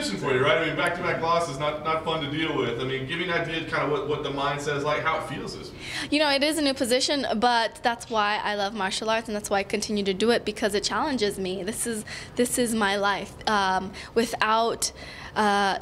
transition for you, right? I mean, back-to-back loss is not fun to deal with. I mean, give me an idea of kind of what the mindset is like, how it feels this week. You know, it is a new position, but that's why I love martial arts, and that's why I continue to do it, because it challenges me. This is my life. Without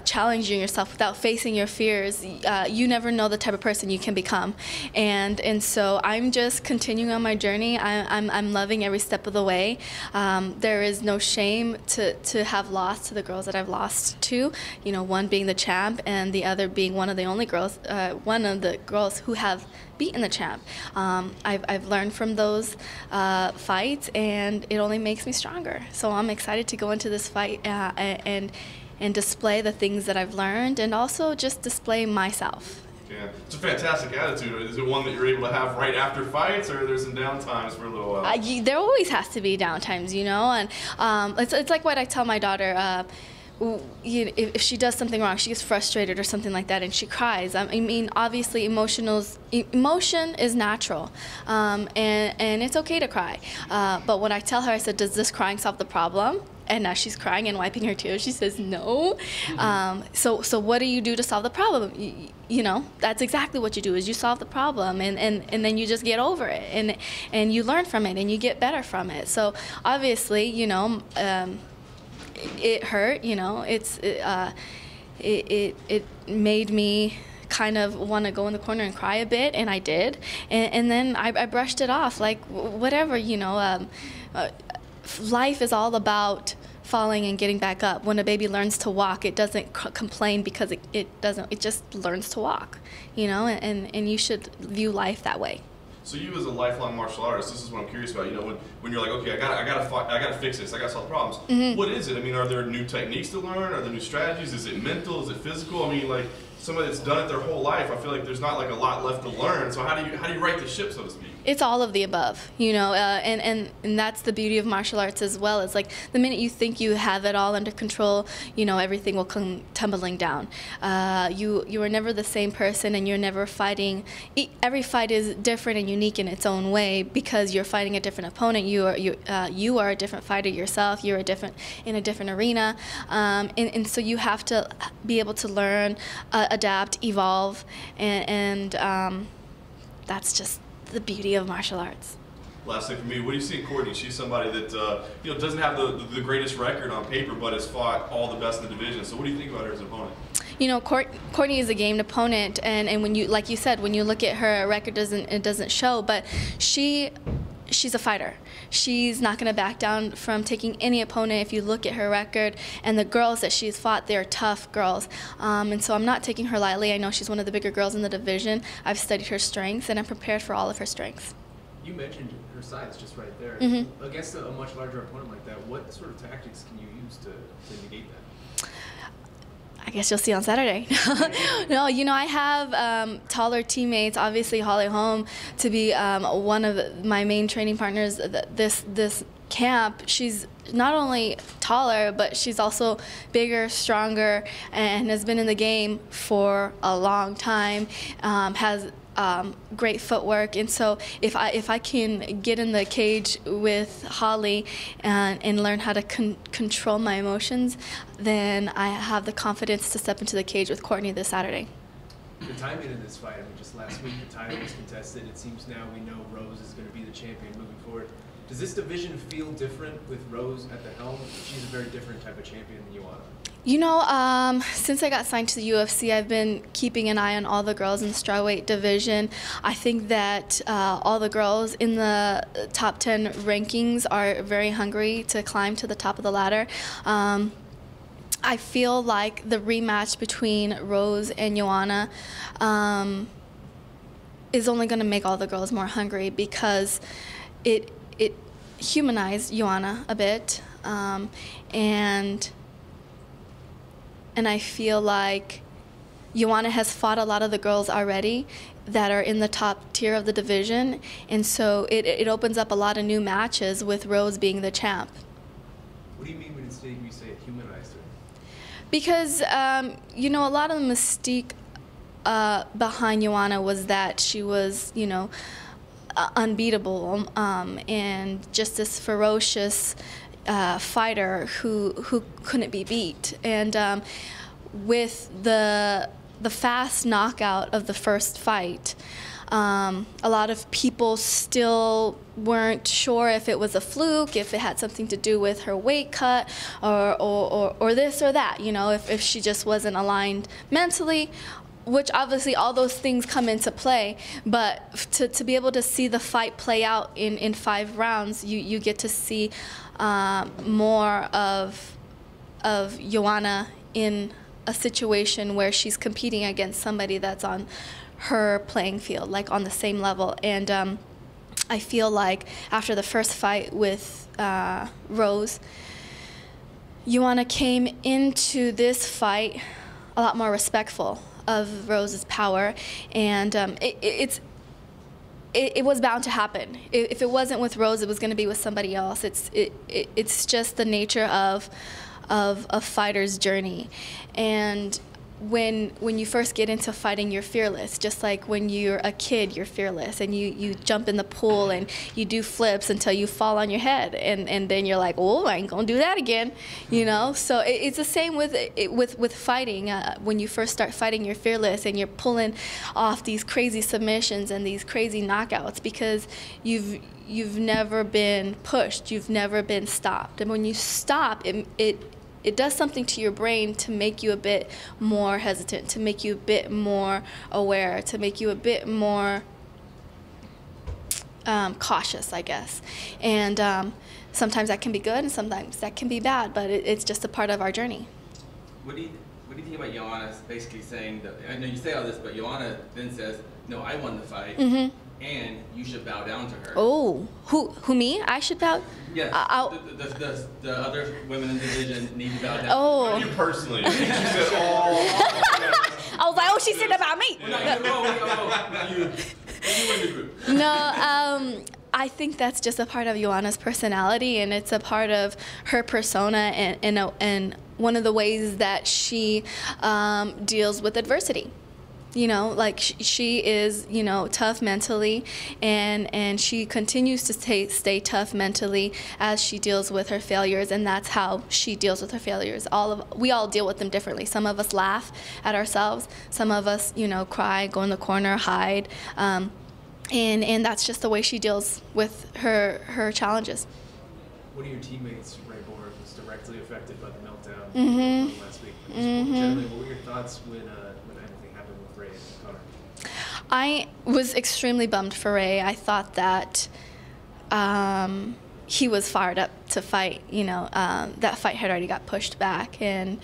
challenging yourself, without facing your fears, you never know the type of person you can become. And so I'm just continuing on my journey. I'm loving every step of the way. There is no shame to have lost to the girls that I've lost to. You know, one being the champ, and the other being one of the girls who have beaten the champ. I've learned from those fights, and it only makes me stronger. So I'm excited to go into this fight and display the things that I've learned, and also just display myself. Yeah, it's a fantastic attitude. Is it one that you're able to have right after fights, or there's some downtimes for a little while? There always has to be downtimes, you know, and it's like what I tell my daughter. If she does something wrong, she gets frustrated or something like that, and she cries. I mean, obviously, emotion is natural, and it's okay to cry. But when I tell her, I said, "Does this crying solve the problem?" And now she's crying and wiping her tears. She says, "No." So what do you do to solve the problem? You know, that's exactly what you do, is you solve the problem, and then you just get over it, and you learn from it, and you get better from it. So obviously, you know, it hurt. You know, it made me kind of want to go in the corner and cry a bit, and I did, and then I brushed it off like whatever, you know. Life is all about falling and getting back up. When a baby learns to walk, it doesn't complain because it just learns to walk, you know, and you should view life that way. So you, as a lifelong martial artist, this is what I'm curious about. You know, when you're like, okay, I gotta fix this, I gotta solve problems. What is it? I mean, are there new techniques to learn? Are there new strategies? Is it mental? Is it physical? I mean, like somebody that's done it their whole life, I feel like there's not like a lot left to learn. So how do you right the ship, so to speak? It's all of the above, you know, and that's the beauty of martial arts as well. It's like the minute you think you have it all under control, you know, everything will come tumbling down. You are never the same person, and you're never fighting. Every fight is different and unique in its own way, because you're fighting a different opponent. You are a different fighter yourself. You're in a different arena, and so you have to be able to learn, adapt, evolve, and that's just the beauty of martial arts. Last thing for me, what do you see in Courtney? She's somebody that you know, doesn't have the greatest record on paper, but has fought all the best in the division. So what do you think about her as an opponent? You know, Courtney is a gamed opponent, and when you, like you said, when you look at her record, it doesn't show, but she's a fighter. She's not going to back down from taking any opponent. If you look at her record and the girls that she's fought, they're tough girls. And so I'm not taking her lightly. I know she's one of the bigger girls in the division. I've studied her strengths, and I'm prepared for all of her strengths. You mentioned her size just right there. Against a much larger opponent like that, what sort of tactics can you use to negate that? I guess you'll see on Saturday. No, you know, I have taller teammates. Obviously, Holly Holm to be one of my main training partners this camp. She's not only taller, but she's also bigger, stronger, and has been in the game for a long time. Has great footwork, and so if I can get in the cage with Holly and learn how to control my emotions, then I have the confidence to step into the cage with Courtney this Saturday. The timing in this fight, I mean, just last week the title was contested. It seems now we know Rose is going to be the champion moving forward. Does this division feel different with Rose at the helm? She's a very different type of champion than you are. You know, since I got signed to the UFC, I've been keeping an eye on all the girls in the strawweight division. I think that all the girls in the top 10 rankings are very hungry to climb to the top of the ladder. I feel like the rematch between Rose and Joanna is only going to make all the girls more hungry, because it humanized Joanna a bit, and I feel like Joanna has fought a lot of the girls already that are in the top tier of the division, and so it opens up a lot of new matches with Rose being the champ. What do you mean when you say it humanized her? Because, you know, a lot of the mystique behind Joanna was that she was, you know, unbeatable, and just this ferocious, fighter who couldn't be beat. And with the fast knockout of the first fight, a lot of people still weren't sure if it was a fluke, if it had something to do with her weight cut, or this or that, you know, if she just wasn't aligned mentally, which obviously all those things come into play. But to be able to see the fight play out in 5 rounds, you get to see more of Joanna in a situation where she's competing against somebody that's on her playing field, like on the same level. And I feel like after the first fight with Rose, Joanna came into this fight a lot more respectful of Rose's power, and it was bound to happen. If it wasn't with Rose, it was going to be with somebody else. It's just the nature of a fighter's journey. And when you first get into fighting, you're fearless. Just like when you're a kid, you're fearless, and you jump in the pool and you do flips until you fall on your head, and then you're like, oh, I ain't gonna do that again, you know. So it's the same with fighting. When you first start fighting, you're fearless, and you're pulling off these crazy submissions and these crazy knockouts because you've never been pushed, you've never been stopped. And when you stop, it does something to your brain to make you a bit more hesitant, to make you a bit more aware, to make you a bit more cautious, I guess. And sometimes that can be good, and sometimes that can be bad, but it's just a part of our journey. What do you think about Joanna basically saying that, I know you say all this, but Joanna then says, no, I won the fight, and you should bow down to her. Oh, who me? I should bow? Yes, the other women in the division need to bow down. Oh. You personally. She said all I was like, oh, she said about me. Well, you in the group. No, I think that's just a part of Joanna's personality, and it's a part of her persona, and one of the ways that she deals with adversity. You know, like she is, you know, tough mentally, and she continues to stay tough mentally as she deals with her failures, and that's how she deals with her failures. We all deal with them differently. Some of us laugh at ourselves. Some of us, you know, cry, go in the corner, hide, and that's just the way she deals with her challenges. One of your teammates, Ray Borg, was directly affected by the meltdown last week. Generally, what were your thoughts when everything happened with Ray and Connor? I was extremely bummed for Ray. I thought that he was fired up to fight. You know, that fight had already got pushed back, and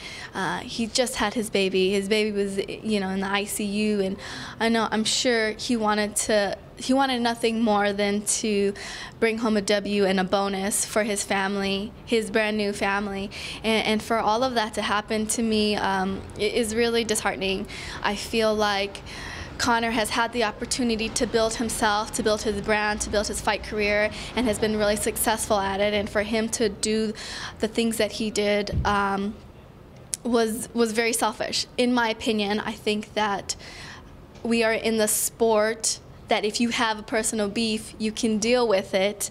he just had his baby. His baby was, you know, in the ICU, and I'm sure he wanted nothing more than to bring home a W and a bonus for his family, his brand new family, and for all of that to happen to me is really disheartening. I feel like Connor has had the opportunity to build himself, to build his brand, to build his fight career, and has been really successful at it. And for him to do the things that he did was very selfish. In my opinion, I think that we are in the sport that if you have a personal beef, you can deal with it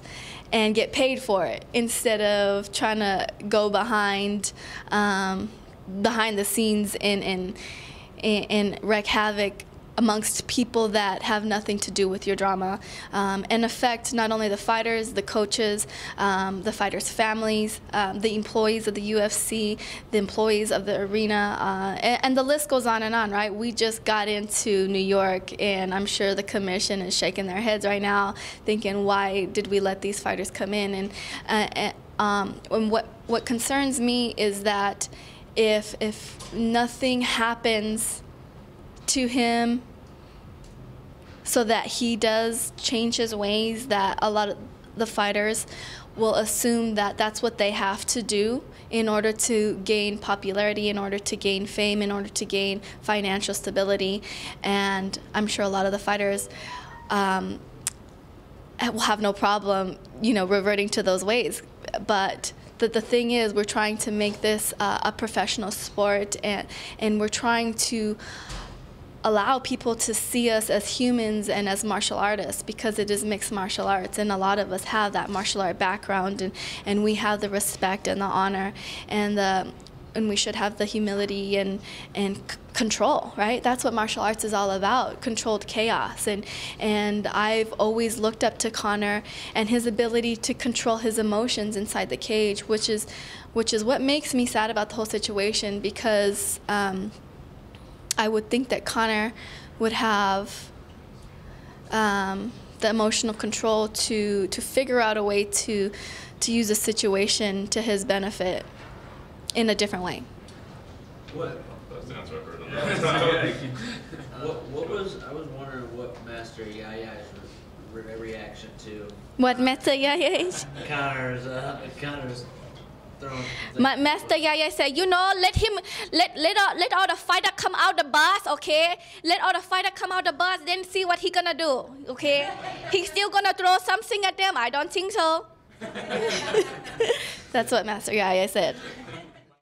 and get paid for it, instead of trying to go behind the scenes and wreak havoc amongst people that have nothing to do with your drama, and affect not only the fighters, the coaches, the fighters' families, the employees of the UFC, the employees of the arena, and the list goes on, right? We just got into New York, and I'm sure the commission is shaking their heads right now, thinking, why did we let these fighters come in? And what concerns me is that if nothing happens to him so that he does change his ways, that a lot of the fighters will assume that that's what they have to do in order to gain popularity, in order to gain fame, in order to gain financial stability. And I'm sure a lot of the fighters will have no problem, you know, reverting to those ways. But the thing is, we're trying to make this a professional sport, and we're trying to allow people to see us as humans and as martial artists, because it is mixed martial arts, and a lot of us have that martial art background, and we have the respect and the honor and we should have the humility and control, right? That's what martial arts is all about, controlled chaos. And I've always looked up to Conor and his ability to control his emotions inside the cage, which is what makes me sad about the whole situation, because I would think that Conor would have the emotional control to figure out a way to use a situation to his benefit in a different way. What? That's the answer I heard. What was, I was wondering what Master Yaya's reaction to What Master Yaya is? Conor's throwing. Master Yaya said, let all the fighter come out the bus, okay? Let all the fighter come out the bus, then see what he gonna do, okay? He's still gonna throw something at them? I don't think so. That's what Master Yaya said.